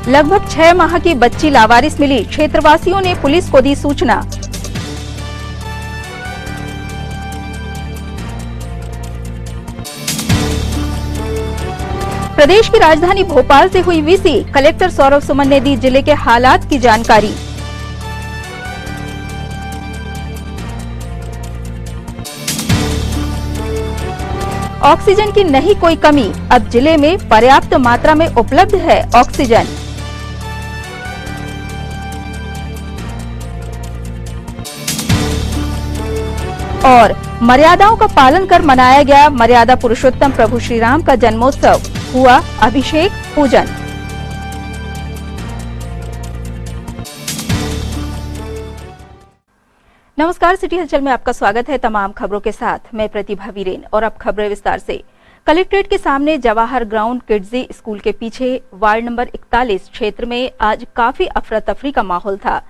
लगभग 6 माह की बच्ची लावारिस मिली, क्षेत्रवासियों ने पुलिस को दी सूचना। प्रदेश की राजधानी भोपाल से हुई वीसी, कलेक्टर सौरभ सुमन ने दी जिले के हालात की जानकारी। ऑक्सीजन की नहीं कोई कमी, अब जिले में पर्याप्त मात्रा में उपलब्ध है ऑक्सीजन। और मर्यादाओं का पालन कर मनाया गया मर्यादा पुरुषोत्तम प्रभु श्री राम का जन्मोत्सव, हुआ अभिषेक पूजन। नमस्कार, सिटी हलचल में आपका स्वागत है। तमाम खबरों के साथ मैं प्रतिभा वीरेन और अब खबरें विस्तार से। कलेक्ट्रेट के सामने जवाहर ग्राउंड किड्जी स्कूल के पीछे वार्ड नंबर 41 क्षेत्र में आज काफी अफरा तफरी का माहौल था।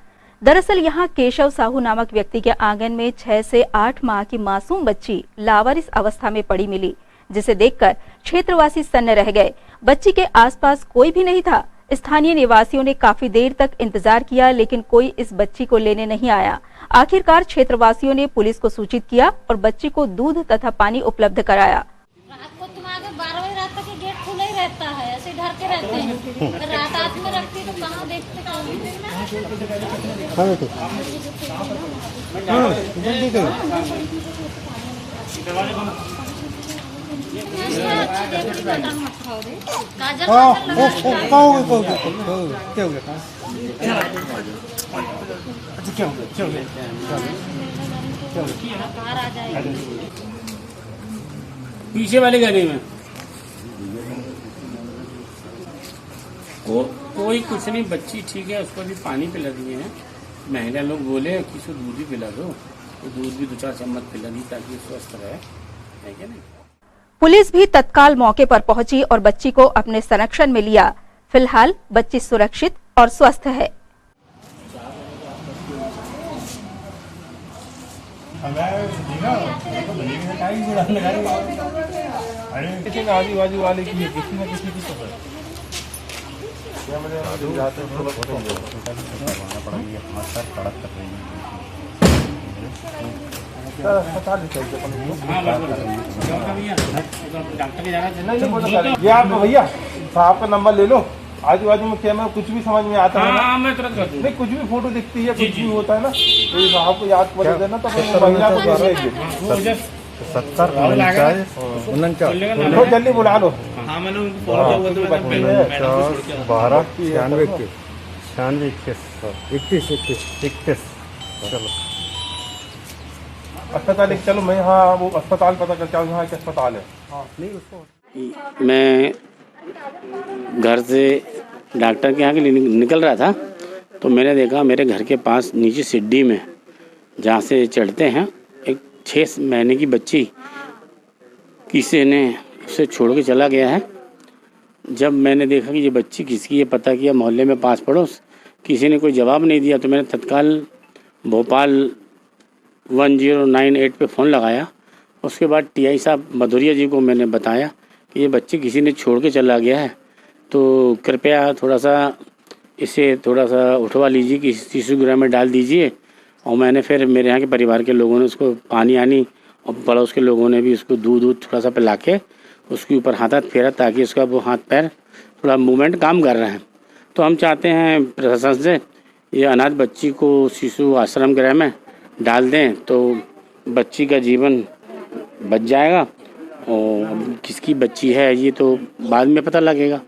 दरअसल यहां केशव साहू नामक व्यक्ति के आंगन में 6 से 8 माह की मासूम बच्ची लावारिस अवस्था में पड़ी मिली, जिसे देखकर क्षेत्रवासी सन्न रह गए। बच्ची के आसपास कोई भी नहीं था। स्थानीय निवासियों ने काफी देर तक इंतजार किया, लेकिन कोई इस बच्ची को लेने नहीं आया। आखिरकार क्षेत्रवासियों ने पुलिस को सूचित किया और बच्ची को दूध तथा पानी उपलब्ध कराया। रात को तुम्हारे 12 बजे रात तक गेट खुला ही रहता है, ऐसे डर के रहते हैं। रात रात में रखती तो कहाँ देखते पीछे वाले गली में कोई कुछ नहीं, बच्ची ठीक है, उसको भी पानी पिला दिए हैं। महिला लोग बोले कि इसको दूध ही पिला दो, तो दूध भी 2-4 चम्मच पिला दी ताकि स्वस्थ रहे, है क्या नहीं। पुलिस भी तत्काल मौके पर पहुंची और बच्ची को अपने संरक्षण में लिया। फिलहाल बच्ची सुरक्षित और स्वस्थ है। आजू बाजू वाले की किसी न किसी की तो है। ये आप भैया साहब का नंबर ले लो। आजू बाजू में कैमरा कुछ भी समझ में आता है ना, मैं तुरंत कर दूं। नहीं कुछ भी फोटो दिखती है, कुछ भी होता है ना, तो ये साहब को याद कर देना, तो महिला को दे देंगे। 70 लो जल्दी बुला लो। 91 चलो अस्पताल चलो। मैं हाँ वो अस्पताल पता करता हूँ, यहाँ एक अस्पताल है। नहीं उसको मैं घर से डॉक्टर के यहाँ के लिए निकल रहा था, तो मैंने देखा मेरे घर के पास नीचे सीढ़ी में जहाँ से चढ़ते हैं एक 6 महीने की बच्ची किसी ने उसे छोड़ के चला गया है। जब मैंने देखा कि ये बच्ची किसकी है, पता किया मोहल्ले में पास पड़ोस, किसी ने कोई जवाब नहीं दिया, तो मैंने तत्काल भोपाल 1098 पे फ़ोन लगाया। उसके बाद टीआई साहब मधुरिया जी को मैंने बताया कि ये बच्ची किसी ने छोड़ के चला गया है, तो कृपया थोड़ा सा इसे थोड़ा सा उठवा लीजिए कि शिशु गृह में डाल दीजिए। और मैंने फिर मेरे यहाँ के परिवार के लोगों ने उसको पानी आनी और पड़ोस के लोगों ने भी उसको दूध थोड़ा सा पिला के उसके ऊपर हाथ फेरा, ताकि उसका वो हाथ पैर थोड़ा मूवमेंट काम कर रहे हैं। तो हम चाहते हैं प्रशासन से ये अनाथ बच्ची को शिशु आश्रम गृह में डाल दें, तो बच्ची का जीवन बच जाएगा। और किसकी बच्ची है ये तो बाद में पता लगेगा।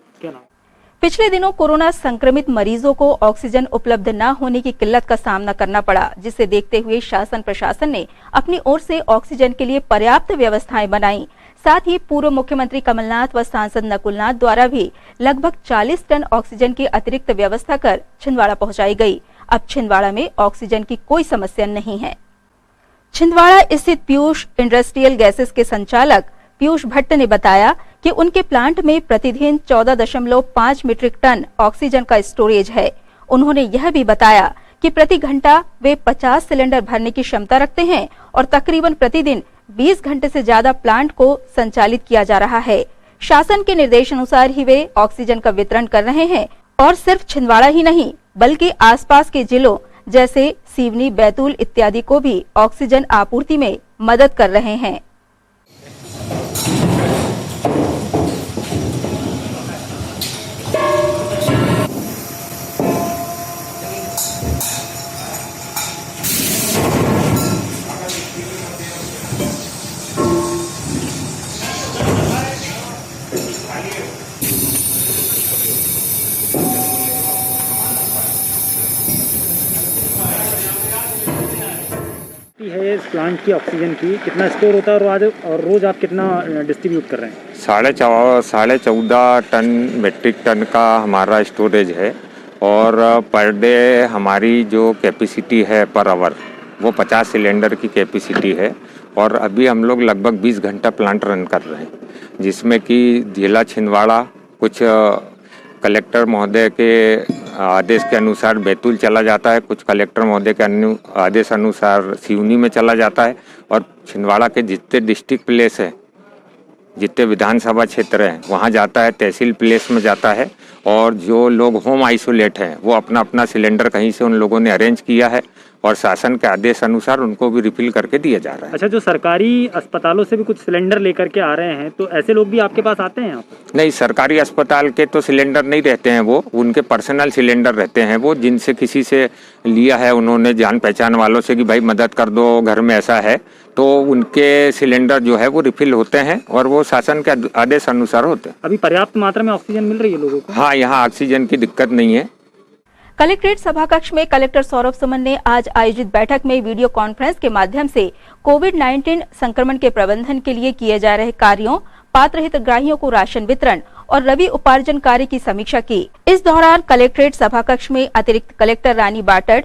पिछले दिनों कोरोना संक्रमित मरीजों को ऑक्सीजन उपलब्ध न होने की किल्लत का सामना करना पड़ा, जिसे देखते हुए शासन प्रशासन ने अपनी ओर से ऑक्सीजन के लिए पर्याप्त व्यवस्थाएं बनाई। साथ ही पूर्व मुख्यमंत्री कमलनाथ व सांसद नकुलनाथ द्वारा भी लगभग 40 टन ऑक्सीजन की अतिरिक्त व्यवस्था कर छिंदवाड़ा पहुंचाई गई। अब छिंदवाड़ा में ऑक्सीजन की कोई समस्या नहीं है। छिंदवाड़ा स्थित पीयूष इंडस्ट्रियल गैसेस के संचालक पीयूष भट्ट ने बताया कि उनके प्लांट में प्रतिदिन 14.5 मीट्रिक टन ऑक्सीजन का स्टोरेज है। उन्होंने यह भी बताया कि प्रति घंटा वे 50 सिलेंडर भरने की क्षमता रखते हैं और तकरीबन प्रतिदिन 20 घंटे से ज्यादा प्लांट को संचालित किया जा रहा है। शासन के निर्देशानुसार ही वे ऑक्सीजन का वितरण कर रहे हैं। और सिर्फ छिंदवाड़ा ही नहीं बल्कि आसपास के जिलों जैसे सिवनी, बैतूल इत्यादि को भी ऑक्सीजन आपूर्ति में मदद कर रहे हैं। है इस प्लांट की ऑक्सीजन की कितना स्टोर होता है और रोज आप कितना डिस्ट्रीब्यूट कर रहे हैं? 14.5 टन मेट्रिक टन का हमारा स्टोरेज है और पर डे हमारी जो कैपेसिटी है पर आवर वो 50 सिलेंडर की कैपेसिटी है और अभी हम लोग लगभग 20 घंटा प्लांट रन कर रहे हैं, जिसमें कि जिला छिंदवाड़ा कुछ कलेक्टर महोदय के आदेश के अनुसार बैतूल चला जाता है, कुछ कलेक्टर महोदय के आदेश अनुसार सिवनी में चला जाता है और छिंदवाड़ा के जितने डिस्ट्रिक्ट प्लेस है, जितने विधानसभा क्षेत्र हैं वहाँ जाता है, तहसील प्लेस में जाता है और जो लोग होम आइसोलेट हैं वो अपना अपना सिलेंडर कहीं से उन लोगों ने अरेंज किया है और शासन के आदेश अनुसार उनको भी रिफिल करके दिया जा रहा है। अच्छा, जो सरकारी अस्पतालों से भी कुछ सिलेंडर लेकर के आ रहे हैं तो ऐसे लोग भी आपके पास आते हैं यहाँ पर? नहीं, सरकारी अस्पताल के तो सिलेंडर नहीं रहते हैं, वो उनके पर्सनल सिलेंडर रहते हैं, वो जिनसे किसी से लिया है उन्होंने जान पहचान वालों से कि भाई मदद कर दो, घर में ऐसा है, तो उनके सिलेंडर जो है वो रिफिल होते हैं और वो शासन के आदेश अनुसार होते हैं। अभी पर्याप्त मात्रा में ऑक्सीजन मिल रही है लोगों को? हाँ, यहाँ ऑक्सीजन की दिक्कत नहीं है। कलेक्ट्रेट सभाकक्ष में कलेक्टर सौरभ सुमन ने आज आयोजित बैठक में वीडियो कॉन्फ्रेंस के माध्यम से कोविड-19 संक्रमण के प्रबंधन के लिए किए जा रहे कार्यों, पात्र हितग्राहियों को राशन वितरण और रबी उपार्जन कार्य की समीक्षा की। इस दौरान कलेक्ट्रेट सभाकक्ष में अतिरिक्त कलेक्टर रानी बाटड़,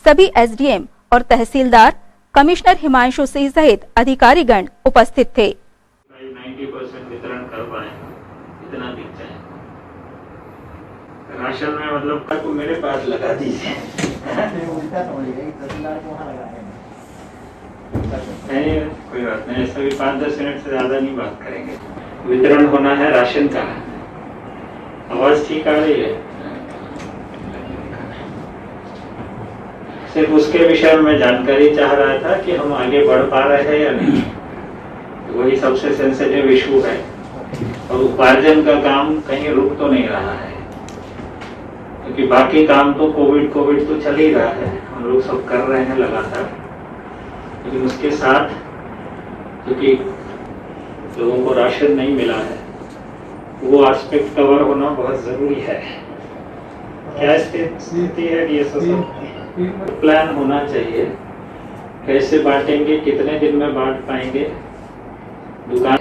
सभी एसडीएम और तहसीलदार, कमिश्नर हिमांशु सिंह सहित अधिकारीगण उपस्थित थे। 90% वितरण कर पाए, इतना दिख जाए राशन में, मतलब को मेरे पास लगा दीजिए। नहीं, कोई बात नहीं, ऐसा भी 5-10 मिनट से ज्यादा नहीं बात करेंगे। वितरण होना है राशन का। आवाज ठीक आ रही है? सिर्फ उसके विषय में जानकारी चाह रहा था कि हम आगे बढ़ पा रहे हैं या नहीं, वही सबसे सेंसिटिव इशू है। और उपार्जन का काम कहीं रुक तो नहीं रहा है, क्योंकि बाकी काम तो कोविड तो चल ही रहा है, हम लोग सब कर रहे हैं लगातार, लेकिन उसके साथ क्योंकि लोगों को राशन नहीं मिला है, वो एस्पेक्ट कवर होना बहुत जरूरी है। क्या स्थिति है ये सब प्लान होना चाहिए, कैसे बांटेंगे, कितने दिन में बांट पाएंगे, दुकान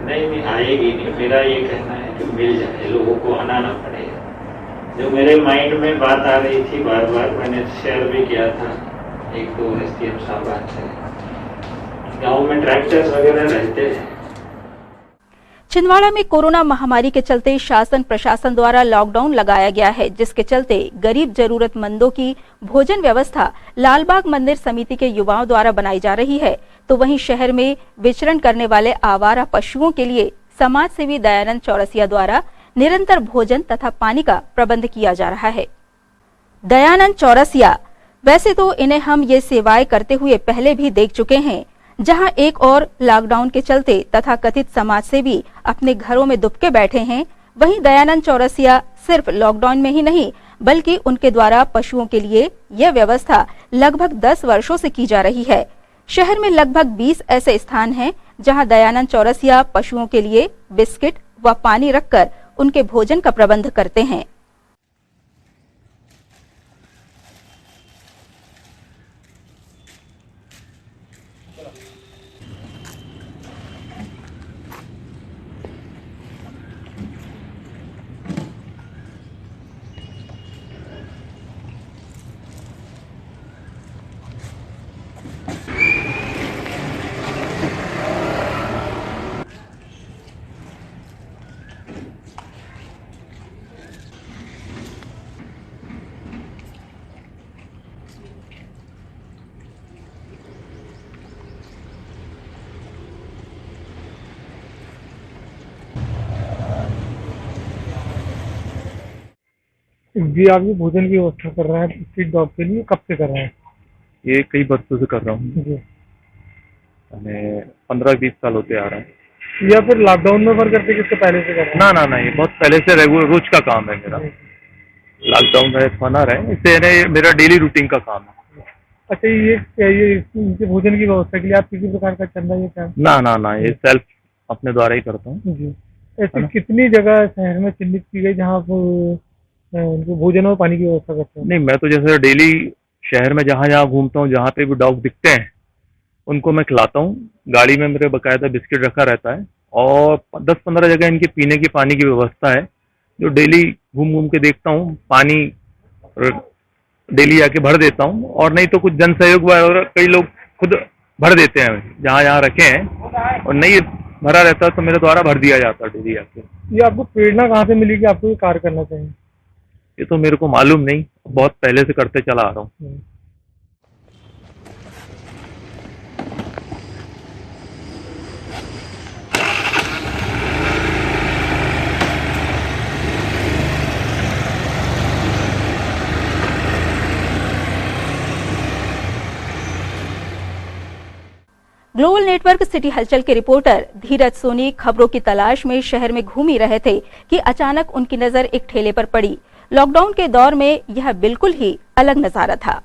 नहीं आएगी नहीं। मेरा ये कहना है कि मिल जाए, लोगों को आना ना पड़ेगा। जो मेरे माइंड में बात आ रही थी बार बार, मैंने शेयर भी किया था 1-2 एसडीएम साहब से, गाँव में ट्रैक्टर्स वगैरह रहते हैं। छिंदवाड़ा में कोरोना महामारी के चलते शासन प्रशासन द्वारा लॉकडाउन लगाया गया है, जिसके चलते गरीब जरूरतमंदों की भोजन व्यवस्था लालबाग मंदिर समिति के युवाओं द्वारा बनाई जा रही है। तो वहीं शहर में विचरण करने वाले आवारा पशुओं के लिए समाज सेवी दयानंद चौरसिया द्वारा निरंतर भोजन तथा पानी का प्रबंध किया जा रहा है। दयानंद चौरसिया, वैसे तो इन्हें हम ये सेवाएं करते हुए पहले भी देख चुके हैं, जहां एक और लॉकडाउन के चलते तथा कथित समाज सेवी अपने घरों में दुबके बैठे हैं, वहीं दयानंद चौरसिया सिर्फ लॉकडाउन में ही नहीं बल्कि उनके द्वारा पशुओं के लिए यह व्यवस्था लगभग 10 वर्षों से की जा रही है। शहर में लगभग 20 ऐसे स्थान हैं जहां दयानंद चौरसिया पशुओं के लिए बिस्किट व पानी रखकर उनके भोजन का प्रबंध करते हैं। जी आप ये भोजन की व्यवस्था कर रहे हैं स्ट्रीट डॉग के लिए, कब से कर रहे हैं? ये कई बरसों से कर रहा हूँ, जी। मैंने 15-20 साल होते आ रहा है। या फिर लॉकडाउन में वर्क करते किससे पहले से कर रहे हैं? ना, ये बहुत पहले से रेगुलर रोज का काम है मेरा। लॉकडाउन में बना रहे, इससे मेरा डेली रूटीन का काम है। अच्छा, ये इनके भोजन की व्यवस्था के लिए आप किसी प्रकार का चंदा या क्या? ना, ये सेल्फ अपने द्वारा ही करता हूँ। जी। ऐसी कितनी जगह शहर में चिन्हित की गई जहाँ आप उनको भोजन और पानी की व्यवस्था करते हैं? नहीं, मैं तो जैसे डेली शहर में जहाँ घूमता हूँ, जहाँ पे भी डॉग दिखते हैं उनको मैं खिलाता हूँ। गाड़ी में मेरे बकायदा बिस्किट रखा रहता है और 10-15 जगह इनके पीने की पानी की व्यवस्था है, जो डेली घूम के देखता हूँ। पानी डेली आके भर देता हूँ, और नहीं तो कुछ जन सहयोग और कई लोग खुद भर देते हैं जहाँ रखे हैं, और नहीं भरा रहता तो मेरे द्वारा भर दिया जाता डेली आके। ये आपको प्रेरणा कहाँ से मिली कि आपको ये कार्य करना चाहिए? ये तो मेरे को मालूम नहीं, बहुत पहले से करते चला आ रहा हूँ। ग्लोबल नेटवर्क सिटी हलचल के रिपोर्टर धीरज सोनी खबरों की तलाश में शहर में घूम ही रहे थे कि अचानक उनकी नजर एक ठेले पर पड़ी। लॉकडाउन के दौर में यह बिल्कुल ही अलग नजारा था।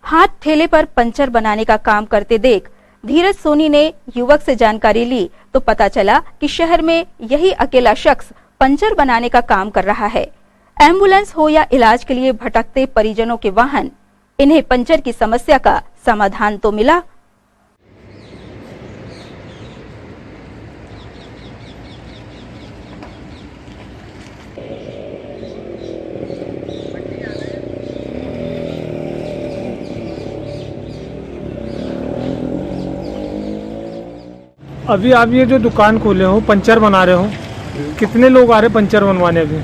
हाथ ठेले पर पंचर बनाने का काम करते देख धीरज सोनी ने युवक से जानकारी ली तो पता चला कि शहर में यही अकेला शख्स पंचर बनाने का काम कर रहा है। एम्बुलेंस हो या इलाज के लिए भटकते परिजनों के वाहन, इन्हें पंचर की समस्या का समाधान तो मिला। अभी आप ये जो दुकान खोले हो, पंचर बना रहे हो, कितने लोग आ रहे पंचर बनवाने? अभी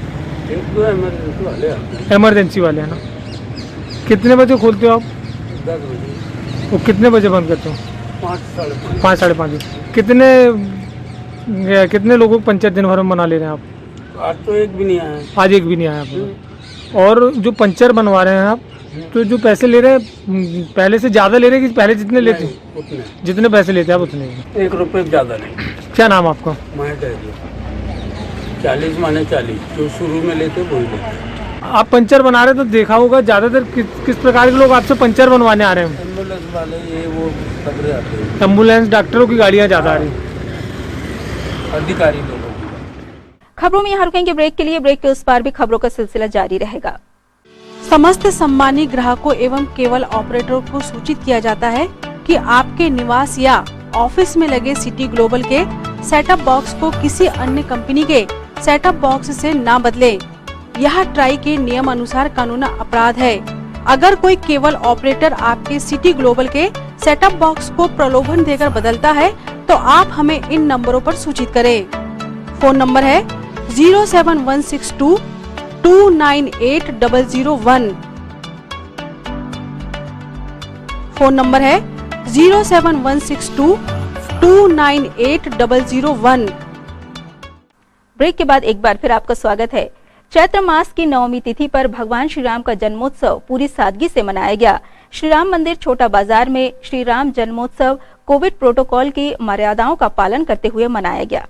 इमरजेंसी वाले है ना? कितने बजे खोलते हो आप? 10 बजे। वो कितने बजे बंद करते हो? 5 साढ़े 5 कितने लोगों को पंचर दिन भर में बना ले रहे हैं आप? आज तो एक भी नहीं आया। आज एक भी नहीं आया आप? और जो पंचर बनवा रहे हैं आप, तो जो पैसे ले रहे हैं पहले से ज्यादा ले रहे हैं कि पहले जितने लेते हैं उतने? जितने पैसे लेते हैं आप उतने? 1 रुपये ज्यादा नहीं। क्या नाम आपका? मैं 40 माने 40, जो शुरू में लेते वही लेते। आप पंचर बना रहे तो देखा होगा ज्यादातर किस प्रकार के लोग आपसे पंचर बनवाने आ रहे हैं? एम्बुलेंस वाले, ये वो सबरे आते हैं। एम्बुलेंस, डॉक्टरों की गाड़ियां ज्यादा आ रही, अधिकारी लोगों की। खबरों में यहाँ रुकेंगे ब्रेक के लिए। ब्रेक के उस पार भी खबरों का सिलसिला जारी रहेगा। समस्त सम्मानित ग्राहकों एवं केबल ऑपरेटरों को सूचित किया जाता है कि आपके निवास या ऑफिस में लगे सिटी ग्लोबल के सेटअप बॉक्स को किसी अन्य कंपनी के सेटअप बॉक्स से ना बदलें। यह ट्राई के नियम अनुसार कानूनी अपराध है। अगर कोई केबल ऑपरेटर आपके सिटी ग्लोबल के सेटअप बॉक्स को प्रलोभन देकर बदलता है तो आप हमें इन नंबरों पर सूचित करें। फोन नंबर है 07162 298-001। फोन नंबर है 07162 298-001। ब्रेक के बाद एक बार फिर आपका स्वागत है। चैत्र मास की नवमी तिथि पर भगवान श्री राम का जन्मोत्सव पूरी सादगी से मनाया गया। श्री राम मंदिर छोटा बाजार में श्री राम जन्मोत्सव कोविड प्रोटोकॉल की मर्यादाओं का पालन करते हुए मनाया गया।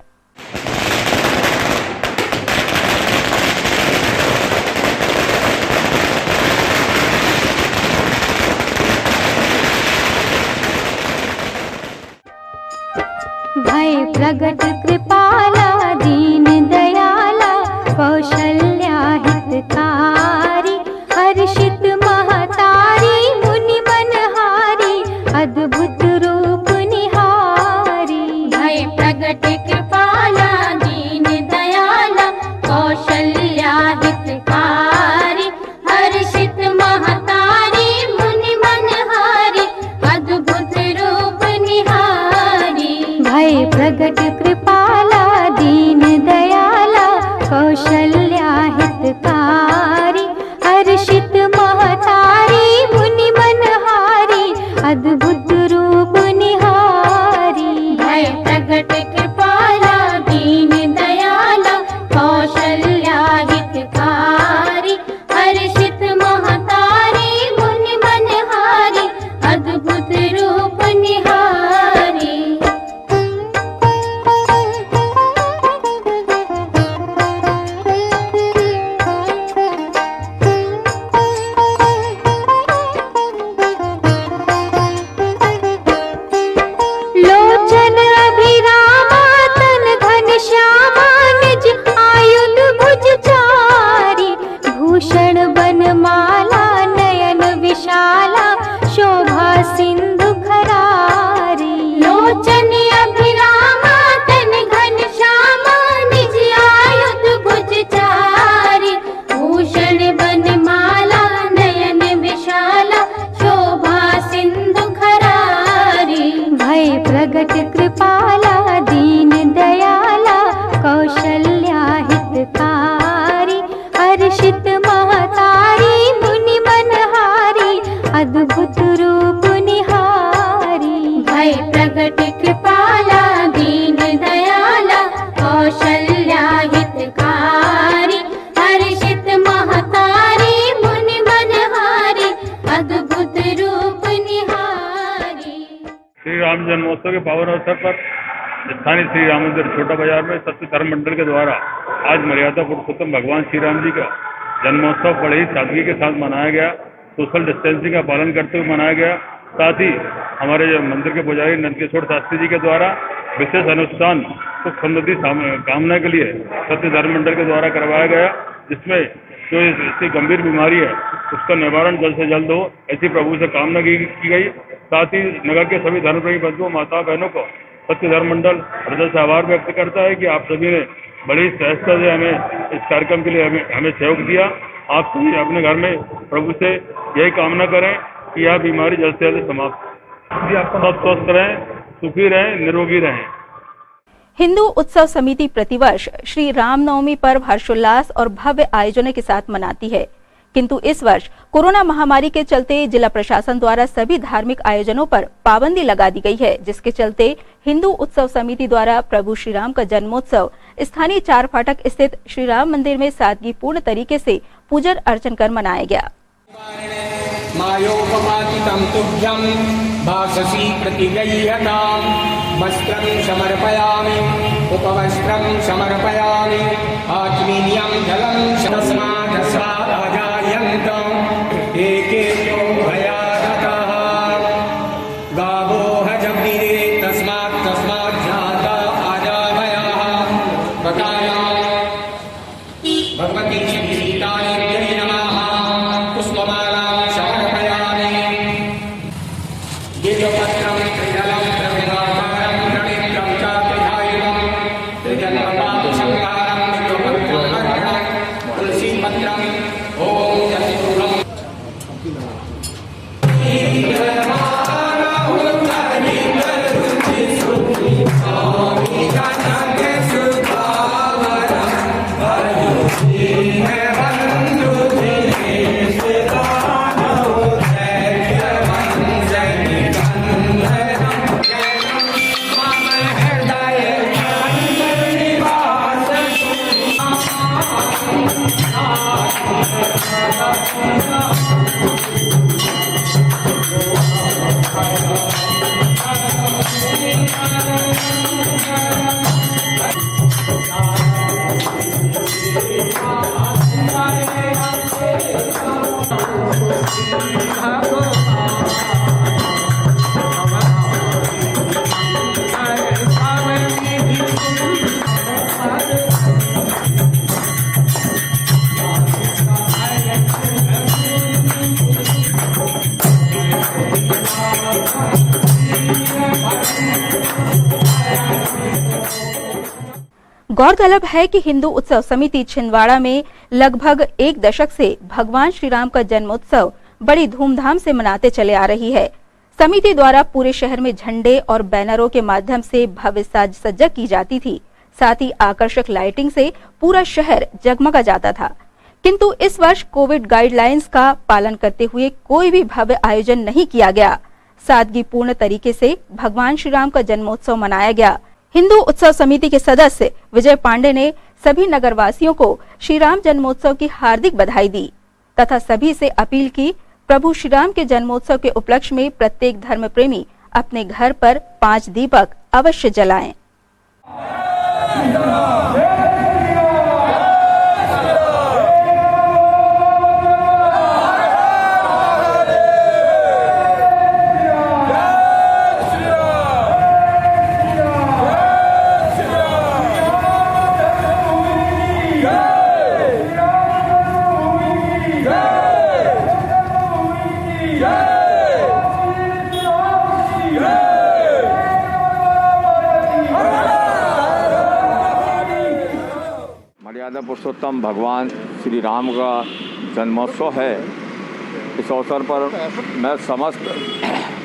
भय प्रगट कृपाला दीन दयाला कौशल्या हितकारी हर्षित महतारी मुनि मनहारी अद्भुत रूप निहारी। भय प्रगट कृपाला दीन दयाला कौशल्या हितकारी हर्षित महतारी मुनि मनहारी अद्भुत रूप निहारी। भय प्रगट कृपा जन्मोत्सव के पावन अवसर पर स्थानीय श्री राम मंदिर छोटा बाजार में सत्य धर्म मंडल के द्वारा आज मर्यादा पुरुषोत्तम भगवान श्री राम जी का जन्मोत्सव बड़े ही सादगी के साथ मनाया गया। सोशल डिस्टेंसिंग का पालन करते हुए मनाया गया। साथ ही हमारे मंदिर के पुजारी नंदकिशोर शास्त्री जी के द्वारा विशेष अनुष्ठान सुख समृद्धि कामना के लिए सत्य धर्म मंडल के द्वारा करवाया गया, जिसमें जो इतनी गंभीर बीमारी है उसका निवारण जल्द से जल्द हो, ऐसी प्रभु से कामना की गई। साथ ही नगर के सभी धर्मप्रेमी बंधुओं माता बहनों को सत्य धर्म मंडल हृदय से आभार व्यक्त करता है कि आप सभी ने बड़ी सहजता से हमें इस कार्यक्रम के लिए हमें सहयोग दिया। आप सभी अपने घर में प्रभु से यही कामना करें कि यह बीमारी जल्द से जल्द समाप्त, सब स्वस्थ रहें, सुखी रहें, निरोगी रहें। हिंदू उत्सव समिति प्रतिवर्ष श्री रामनवमी पर्व हर्षोल्लास और भव्य आयोजनों के साथ मनाती है, किंतु इस वर्ष कोरोना महामारी के चलते जिला प्रशासन द्वारा सभी धार्मिक आयोजनों पर पाबंदी लगा दी गई है, जिसके चलते हिंदू उत्सव समिति द्वारा प्रभु श्री राम का जन्मोत्सव स्थानीय 4 फाटक स्थित श्री राम मंदिर में सादगीपूर्ण तरीके से पूजन अर्चन कर मनाया गया। मायोपमातितं तुभ्यं भाससी प्रतिगह्यतां वस्त्रं समर्पयामि उपवस्त्रं समर्पयामि आत्मीयं जलं तस्मादस्मादजायन्तं एकेतो भयागतः गावो हजब्दिरे तस्मात् जाता आजाभयः प्रकाया भगवती सीतायै नमः पुष्पमाला पत्रं त्रिदलं प्रविभाकारं प्रणीतं चात्रिधायुधं त्रिजन्मपापसंहारं विष्णुपत्रं तुलसीपत्रं ॐ चतुर्भुजं गौरतलब है कि हिंदू उत्सव समिति छिंदवाड़ा में लगभग 1 दशक से भगवान श्री राम का जन्मोत्सव बड़ी धूमधाम से मनाते चले आ रही है। समिति द्वारा पूरे शहर में झंडे और बैनरों के माध्यम से भव्य साज सज्जा की जाती थी, साथ ही आकर्षक लाइटिंग से पूरा शहर जगमगा जाता था। किंतु इस वर्ष कोविड गाइडलाइंस का पालन करते हुए कोई भी भव्य आयोजन नहीं किया गया। सादगीपूर्ण तरीके से भगवान श्री राम का जन्मोत्सव मनाया गया। हिंदू उत्सव समिति के सदस्य विजय पांडे ने सभी नगरवासियों को श्री राम जन्मोत्सव की हार्दिक बधाई दी तथा सभी से अपील की प्रभु श्री राम के जन्मोत्सव के उपलक्ष्य में प्रत्येक धर्म प्रेमी अपने घर पर 5 दीपक अवश्य जलाएं। मर्यादा पुरुषोत्तम भगवान श्री राम का जन्मोत्सव है। इस अवसर पर मैं समस्त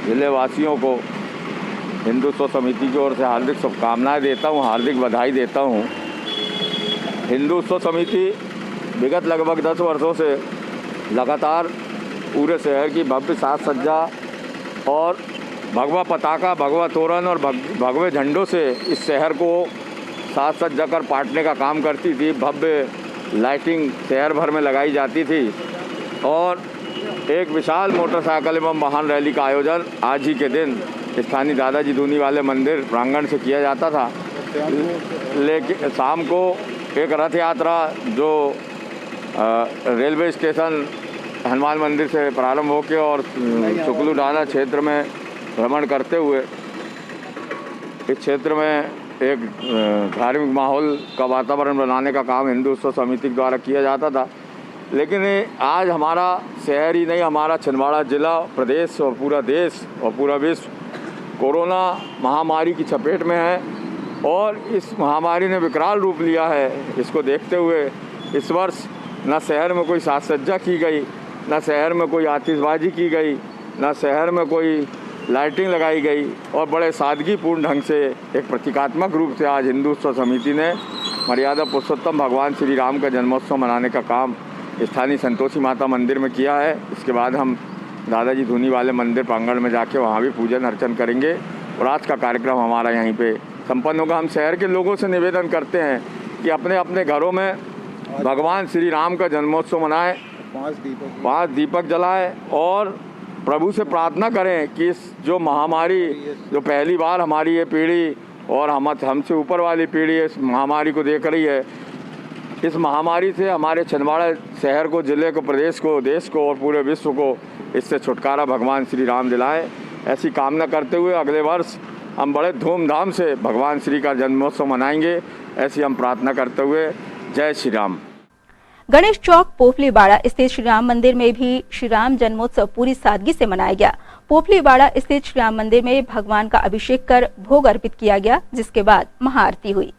जिले वासियों को हिंदू उत्सव समिति की ओर से हार्दिक शुभकामनाएं देता हूं, हार्दिक बधाई देता हूं। हिंदू उत्सव समिति विगत लगभग 10 वर्षों से लगातार पूरे शहर की भव्य साज सज्जा और भगवा पताका, भगवा तोरण और भगवे झंडों से इस शहर को साज सज्जा कर पाटने का काम करती थी। भव्य लाइटिंग शहर भर में लगाई जाती थी और एक विशाल मोटरसाइकिल एवं वाहन रैली का आयोजन आज ही के दिन स्थानीय दादाजी धूनी वाले मंदिर प्रांगण से किया जाता था, लेकिन शाम को एक रथ यात्रा जो रेलवे स्टेशन हनुमान मंदिर से प्रारंभ होकर और सुकलू डाला क्षेत्र में भ्रमण करते हुए इस क्षेत्र में एक धार्मिक माहौल का वातावरण बनाने का काम हिंदू उत्सव समिति द्वारा किया जाता था। लेकिन आज हमारा शहर ही नहीं, हमारा छिंदवाड़ा जिला, प्रदेश और पूरा देश और पूरा विश्व कोरोना महामारी की चपेट में है और इस महामारी ने विकराल रूप लिया है। इसको देखते हुए इस वर्ष न शहर में कोई साज सज्जा की गई, न शहर में कोई आतिशबाजी की गई, न शहर में कोई लाइटिंग लगाई गई और बड़े सादगीपूर्ण ढंग से एक प्रतीकात्मक रूप से आज हिंदू उत्सव समिति ने मर्यादा पुरुषोत्तम भगवान श्री राम का जन्मोत्सव मनाने का काम स्थानीय संतोषी माता मंदिर में किया है। इसके बाद हम दादाजी धूनी वाले मंदिर प्रांगण में जाके वहाँ भी पूजन अर्चन करेंगे और आज का कार्यक्रम हमारा यहीं पे संपन्न होगा। हम शहर के लोगों से निवेदन करते हैं कि अपने अपने घरों में भगवान श्री राम का जन्मोत्सव मनाएं, 5 दीपक जलाएं और प्रभु से प्रार्थना करें कि इस जो महामारी जो पहली बार हमारी ये पीढ़ी और हमसे ऊपर वाली पीढ़ी इस महामारी को देख रही है, इस महामारी से हमारे छिंदवाड़ा शहर को, जिले को, प्रदेश को, देश को और पूरे विश्व को इससे छुटकारा भगवान श्री राम दिलाए। ऐसी कामना करते हुए अगले वर्ष हम बड़े धूमधाम से भगवान श्री का जन्मोत्सव मनाएंगे, ऐसी हम प्रार्थना करते हुए जय श्री राम। गणेश चौक पोफलीवाड़ा स्थित श्री राम मंदिर में भी श्री राम जन्मोत्सव पूरी सादगी से मनाया गया। पोफलीवाड़ा स्थित श्री राम मंदिर में भगवान का अभिषेक कर भोग अर्पित किया गया, जिसके बाद महाआरती हुई।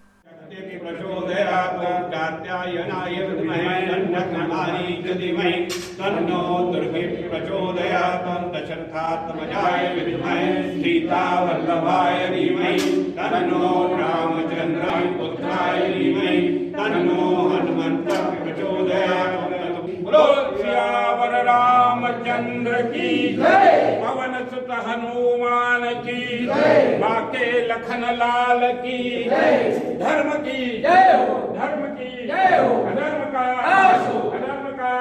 रामचंद्र की जय, पवन सुत हनुमान की जय, बाके लखन लाल की जय, धर्म की जय हो, धर्म की जय हो, अधर्म का अधर्म का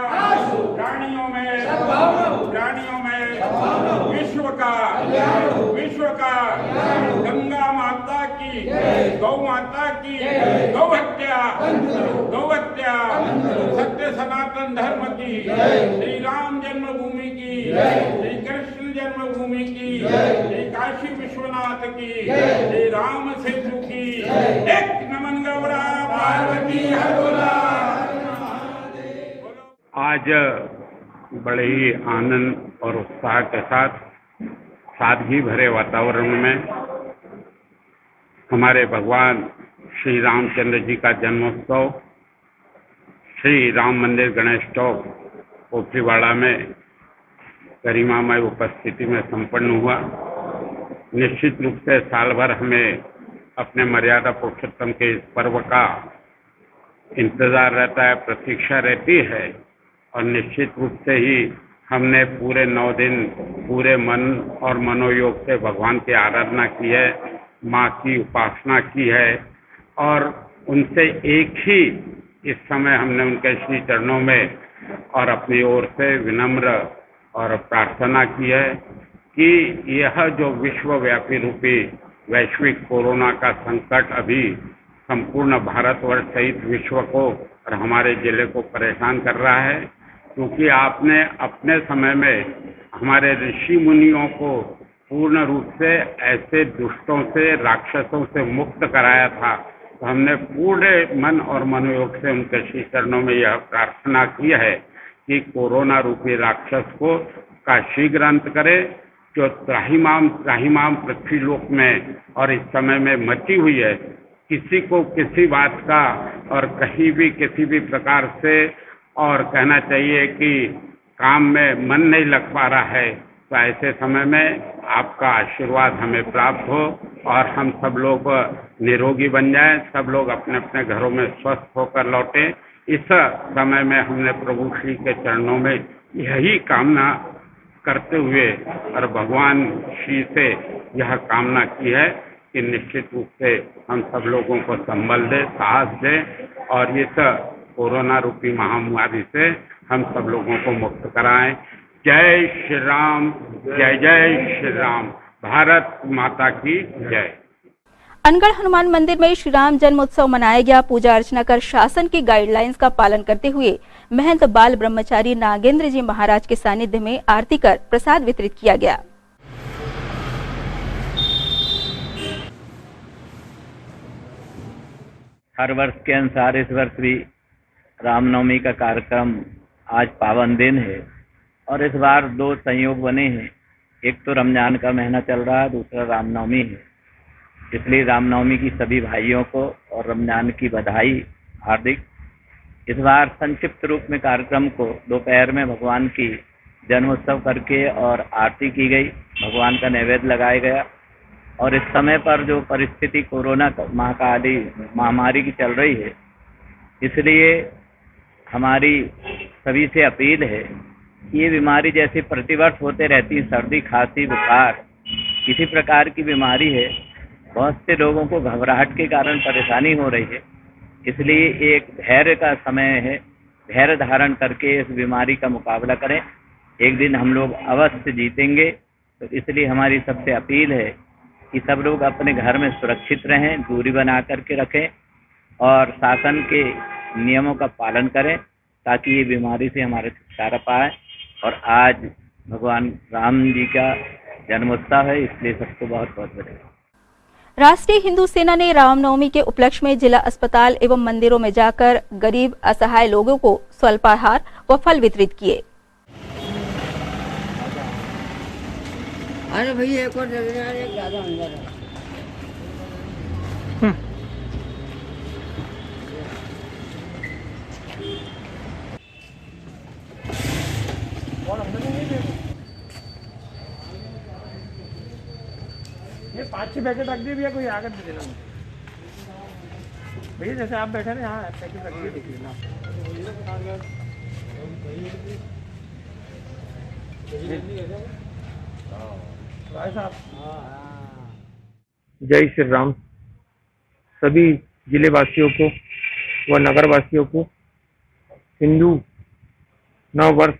प्राणियों में विश्व का गंगा माता की, गौ माता की, गौहत्या सत्य सनातन धर्म की, श्री राम जन्मभूमि की, श्री कृष्ण जन्मभूमि की, श्री काशी विश्वनाथ की, श्री राम सेतु की, एक नमन गौरा पार्वती हरदोला। आज बड़े ही आनंद और उत्साह के साथ सादगी भरे वातावरण में हमारे भगवान श्री रामचंद्र जी का जन्मोत्सव श्री राम मंदिर गणेश चौक पोफलीवाड़ा में गरिमामय उपस्थिति में संपन्न हुआ। निश्चित रूप से साल भर हमें अपने मर्यादा पुरुषोत्तम के इस पर्व का इंतजार रहता है, प्रतीक्षा रहती है और निश्चित रूप से ही हमने पूरे 9 दिन पूरे मन और मनोयोग से भगवान की आराधना की है, माँ की उपासना की है और उनसे एक ही इस समय हमने उनके श्री चरणों में और अपनी ओर से विनम्र और प्रार्थना की है कि यह जो विश्वव्यापी रूपी वैश्विक कोरोना का संकट अभी संपूर्ण भारतवर्ष सहित विश्व को और हमारे जिले को परेशान कर रहा है, क्योंकि आपने अपने समय में हमारे ऋषि मुनियों को पूर्ण रूप से ऐसे दुष्टों से, राक्षसों से मुक्त कराया था, तो हमने पूरे मन और मनोयोग से उनके श्री चरणों में यह प्रार्थना की है कि कोरोना रूपी राक्षस को का शीघ्र अंत करे, जो त्राहिमाम पृथ्वी लोक में और इस समय में मची हुई है। किसी को किसी बात का और कहीं भी किसी भी प्रकार से और कहना चाहिए कि काम में मन नहीं लग पा रहा है, तो ऐसे समय में आपका आशीर्वाद हमें प्राप्त हो और हम सब लोग निरोगी बन जाएं, सब लोग अपने अपने घरों में स्वस्थ होकर लौटें। इस समय में हमने प्रभु श्री के चरणों में यही कामना करते हुए और भगवान श्री से यह कामना की है कि निश्चित रूप से हम सब लोगों को संबल दे, साहस दे और इस कोरोना रूपी महामारी से हम सब लोगों को मुक्त कराएं। जय श्री राम, जय जय श्री राम। भारत माता की जय। अनगढ़ हनुमान मंदिर में श्री राम जन्मोत्सव मनाया गया। पूजा अर्चना कर शासन की गाइडलाइंस का पालन करते हुए महंत बाल ब्रह्मचारी नागेंद्र जी महाराज के सानिध्य में आरती कर प्रसाद वितरित किया गया। हर वर्ष के अनुसार इस वर्ष भी रामनवमी का कार्यक्रम आज पावन दिन है और इस बार दो संयोग बने हैं। एक तो रमजान का महीना चल रहा है, दूसरा रामनवमी है। इसलिए रामनवमी की सभी भाइयों को और रमजान की बधाई हार्दिक। इस बार संक्षिप्त रूप में कार्यक्रम को दोपहर में भगवान की जन्मोत्सव करके और आरती की गई, भगवान का नैवेद्य लगाया गया। और इस समय पर जो परिस्थिति कोरोना महाकाली महामारी की चल रही है, इसलिए हमारी सभी से अपील है कि ये बीमारी जैसे प्रतिवर्ष होते रहती है, सर्दी खांसी बुखार किसी प्रकार की बीमारी है, बहुत से लोगों को घबराहट के कारण परेशानी हो रही है। इसलिए एक धैर्य का समय है, धैर्य धारण करके इस बीमारी का मुकाबला करें। एक दिन हम लोग अवश्य जीतेंगे। तो इसलिए हमारी सबसे अपील है कि सब लोग अपने घर में सुरक्षित रहें, दूरी बना करके रखें और शासन के नियमों का पालन करें ताकि ये बीमारी से हमारे छुटकारा पाए। और आज भगवान राम जी का जन्मोत्सव है, इसलिए सबको बहुत बहुत बधाई। राष्ट्रीय हिंदू सेना ने रामनवमी के उपलक्ष्य में जिला अस्पताल एवं मंदिरों में जाकर गरीब असहाय लोगों को स्वल्पाहार व फल वितरित किए। अरे भैया एक और दे देना, एक ज़्यादा अंदर है। ये 5-6 पैकेट रख दिए भैया, कोई आकर दे देना भैया। जैसे आप बैठे ना, यहाँ पैकेट रख दिए, देख लेना। जय श्री राम। सभी जिले वासियों को व नगर वासियों को हिंदू नव वर्ष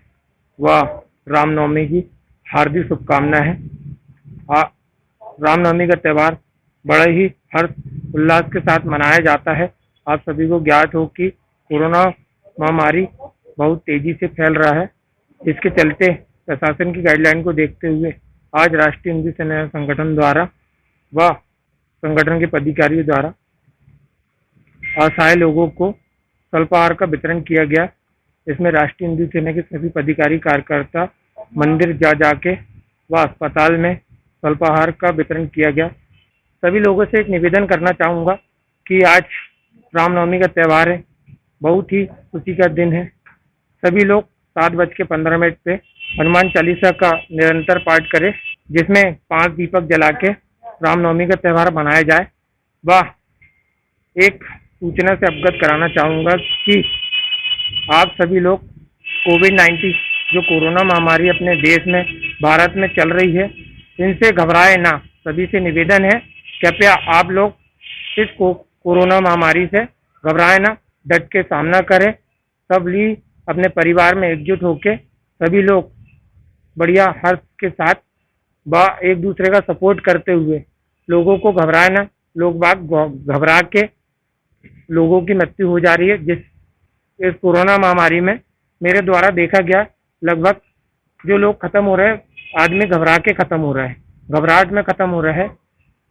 व रामनवमी की हार्दिक शुभकामनाएं हैं। रामनवमी का त्यौहार बड़े ही हर्ष उल्लास के साथ मनाया जाता है। आप सभी को ज्ञात हो कि कोरोना महामारी बहुत तेजी से फैल रहा है। इसके चलते प्रशासन की गाइडलाइन को देखते हुए आज राष्ट्रीय हिंदू सेना संगठन द्वारा व संगठन के पदाधिकारियों द्वारा असहाय लोगों को स्वल्पाहार का वितरण किया गया। इसमें राष्ट्रीय हिंदू सेना के सभी पदाधिकारी कार्यकर्ता मंदिर जाके व अस्पताल में स्वल्पाहार का वितरण किया गया। सभी लोगों से एक निवेदन करना चाहूँगा कि आज रामनवमी का त्यौहार है, बहुत ही खुशी का दिन है। सभी लोग 7:15 पे हनुमान चालीसा का निरंतर पाठ करें, जिसमें 5 दीपक जला के रामनवमी का त्यौहार मनाया जाए। वह एक सूचना से अवगत कराना चाहूँगा कि आप सभी लोग कोविड-19 जो कोरोना महामारी अपने देश में भारत में चल रही है, इनसे घबराए ना। सभी से निवेदन है, कृपया आप लोग इस कोरोना महामारी से घबराए ना, डट के सामना करें। सब ली अपने परिवार में एकजुट होके सभी लोग बढ़िया हर्ष के साथ एक दूसरे का सपोर्ट करते हुए लोगों को घबराए ना। लोग बाग घबरा के लोगों की मृत्यु हो जा रही है। इस कोरोना महामारी में मेरे द्वारा देखा गया लगभग जो लोग खत्म हो रहे हैं, आदमी घबरा के खत्म हो रहा है, घबराहट में खत्म हो रहा है।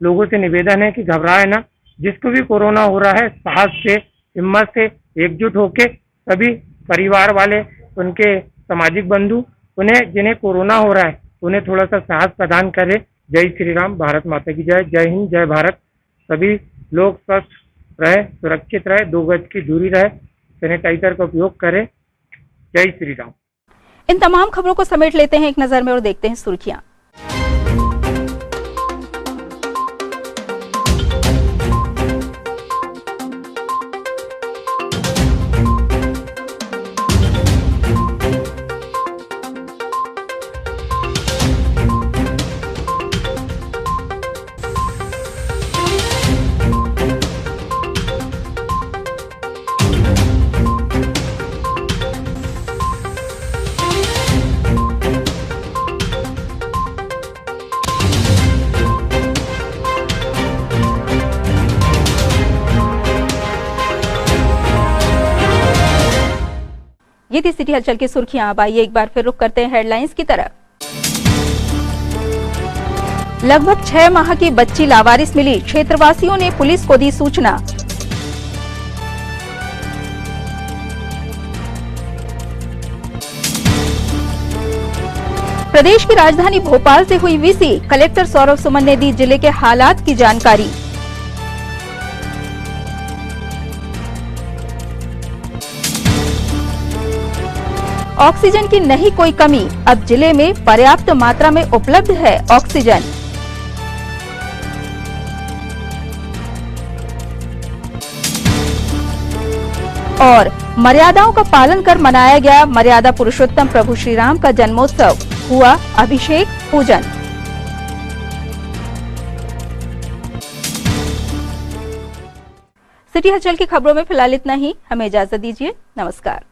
लोगों से निवेदन है कि घबराए ना। जिसको भी कोरोना हो रहा है, साहस से हिम्मत से एकजुट होके सभी परिवार वाले, उनके सामाजिक बंधु, उन्हें जिन्हें कोरोना हो रहा है उन्हें थोड़ा सा साहस प्रदान करें। जय श्री राम। भारत माता की जय। जय हिंद, जय भारत। सभी लोग स्वस्थ रहे, सुरक्षित रहे, 2 गज की दूरी रहे, सैनिटाइजर का उपयोग करें। जय श्री राम। इन तमाम खबरों को समेट लेते हैं एक नजर में और देखते हैं सुर्खियां। ये थी सिटी हलचल की सुर्खियां। अब आइए एक बार फिर रुख करते हैं हेडलाइंस की तरफ। लगभग 6 माह की बच्ची लावारिस मिली, क्षेत्रवासियों ने पुलिस को दी सूचना। प्रदेश की राजधानी भोपाल से हुई वीसी, कलेक्टर सौरभ सुमन ने दी जिले के हालात की जानकारी। ऑक्सीजन की नहीं कोई कमी, अब जिले में पर्याप्त मात्रा में उपलब्ध है ऑक्सीजन। और मर्यादाओं का पालन कर मनाया गया मर्यादा पुरुषोत्तम प्रभु श्री राम का जन्मोत्सव, हुआ अभिषेक पूजन। सिटी हलचल की खबरों में फिलहाल इतना ही, हमें इजाजत दीजिए, नमस्कार।